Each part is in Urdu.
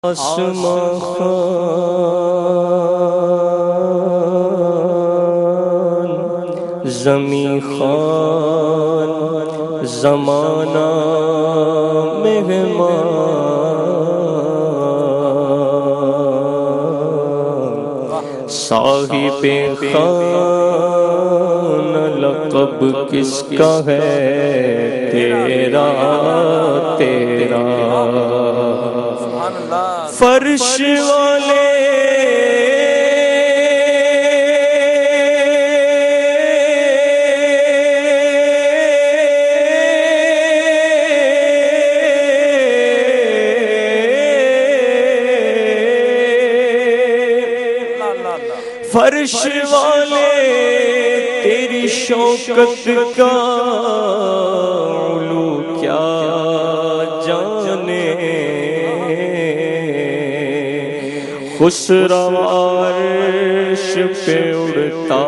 آسمان خان زمین خان زمانہ مہمان صاحب خان لقب کس کا ہے تیرا تیرا فرش والے فرش والے تیری شوکت کا علو کیا جانے خسرو عرش پہ اڑتا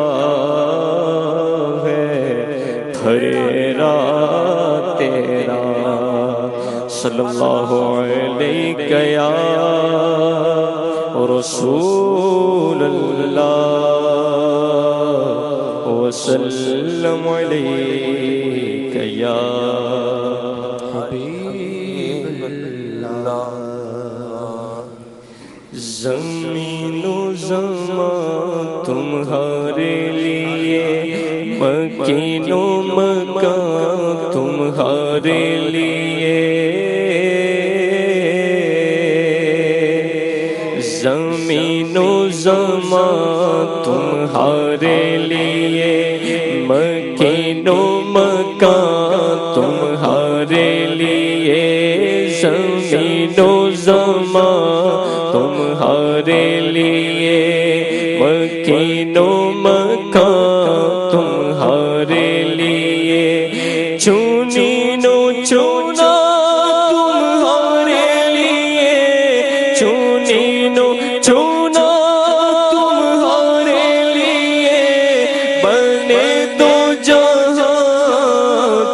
ہے تھریرا تیرا صلی اللہ علیہ یا رسول اللہ وسلم علیک یا حبیب اللہ زمین و زمان تمہارے لیے مکین و مکان تمہارے لیے زمین و زمان تمہارے لیے مکین و مکان تمہارے لیے زمین و زمان تمہارے لیے مکین و مکان تمہارے لیے چونی نو چونا تمہارے لیے چونی نو چونا تمہارے لیے بنے دو جہاں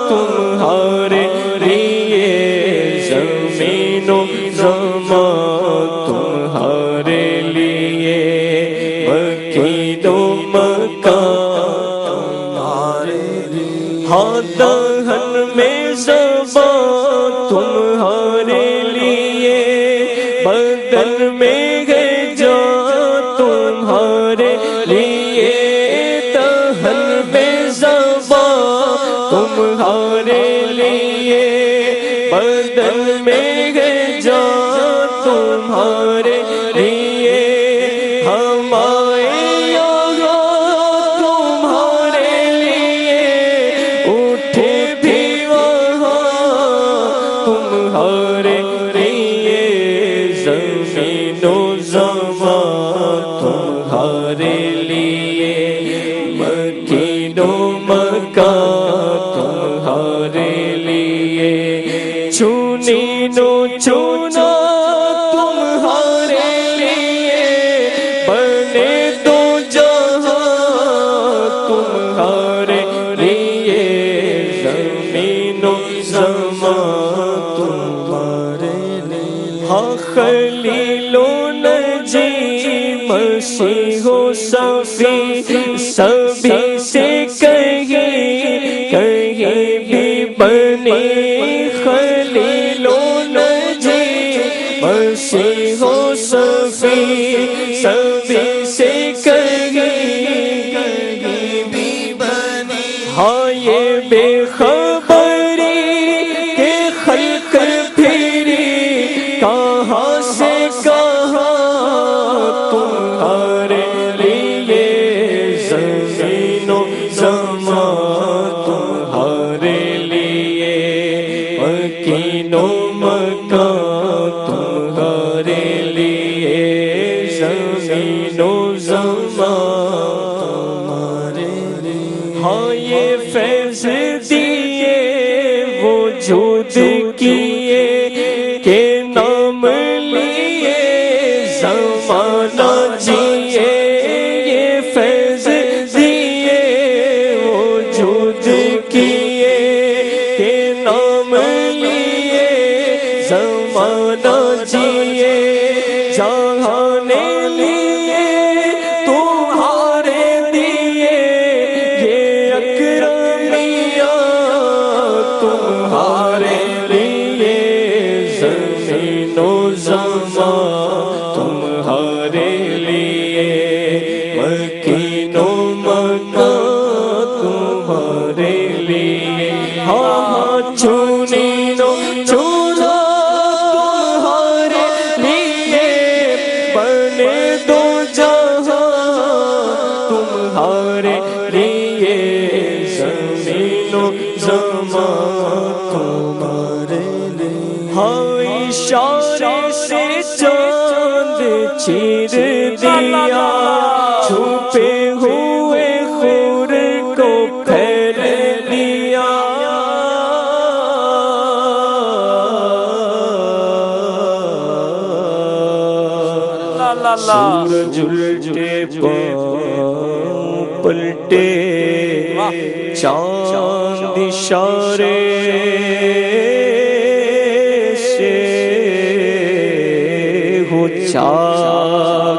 تمہارے لیے زمین و زمان تمہارے لیے مکین و مکان تمہارے لیے ہاں دہن میں زبان تمہارے لیے بدن میں ہے جان تمہارے لیے دہن میں زبان تمہارے لیے بدن میں ہے جان تمہارے لیے ہم آئے یہاں تمہارے لیے اٹھے بھی وہاں تمہارے لیے زمین و زمان تمہارے لیے مکین و مکان تمہارے لیے چونی نو چونا تمہارے لیے بنے دو جہاں تمہارے لیے زمین و زمان تمہارے لیے ہاں خلیل و نجی مسیح و صفی سبھی سے کہیں بھی بنے خلیل و نجی مسیح و صفی سبھی سے کہیں بھی بنے ہاں یہ بے خبری کہ خلق پھری کہاں سے کہاں تمہارے لیے زمین و زمان تمہارے لیے مکین و مکان تمہارے لیے زمین و زمان تمہارے لیے ہاں یہ فیض دیے وجود کیے کہ نام لیے زمانہ جیے یہ فیض دیے وجود کیے کہ نام لیے زمانہ جیے زمان تمہارے لیے، مکین و مکان تمہارے لیے، ہاں چنین و چنا تمہارے لیے، بنے دو جہاں تمہارے لیے، زمین و زمان تمہارے لیے، ہاں اشارے سے چاند چیر دیا، چھپے ہوئے خور کو پھیر دیا، سورج الٹے پاؤں پلٹے، چاند اشارے سے ہو چاک،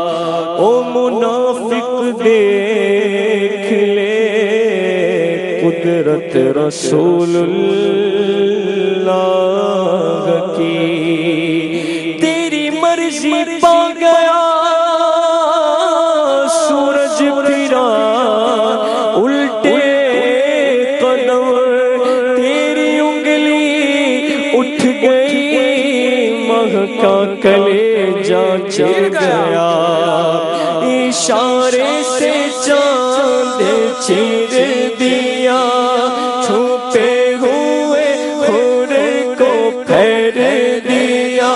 او منافق دیکھ لے قدرت رسول اللہ کی، تیری مرضی پا گیا سورج پھرا الٹے قدم، تیری انگلی اٹھ گئی مہکا کلیجہ چل گیا، اشارے سے چاند چیر دیا، چھپے ہوئے خور کو پھیر دیا،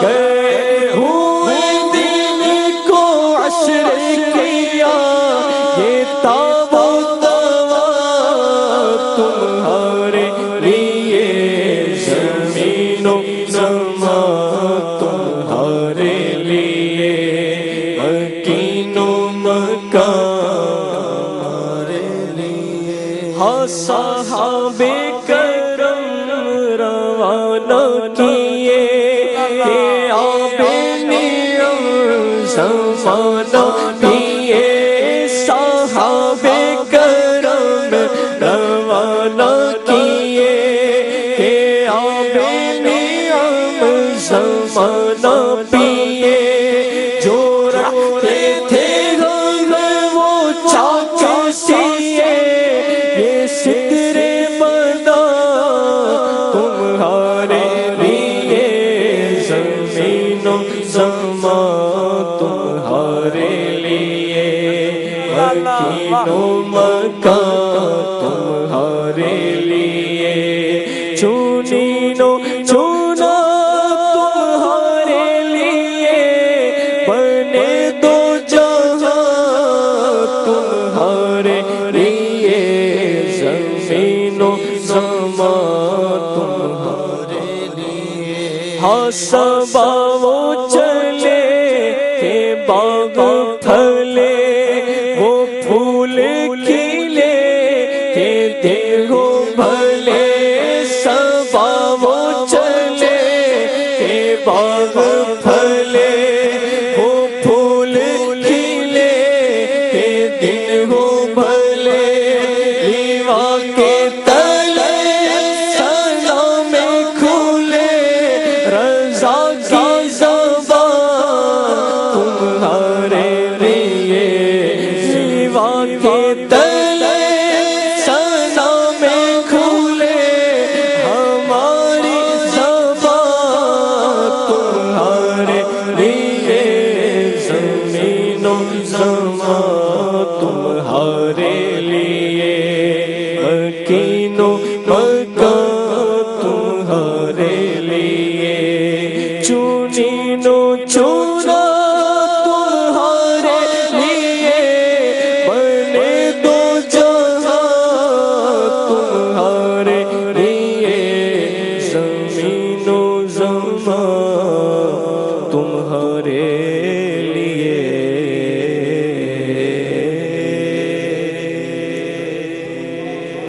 گئے ہوئے دن کو عصر کیا، یہ تاب و توا تمہارے لیے، زمین و زمان تمہارے لیے، مکین و مکان تمہارے لیے، ہاں صحابہ کرم روانہ کیے، کہ آب نعم زمانہ پیے، صحابہ کرم روانہ کیے، کہ آب نعم زمانہ پیے، جو رکھتے تھے وہ چاک سیے، یہ سترے بنا تمہارے لیے، زمین و زمان تمہارے لیے، مکین و مکان تمہارے لیے، چنین و چنا تمہارے لیے، بنے دو جہاں تمہارے لیے، زمین و زمان تمہارے لیے، ہاں صبا وہ چلی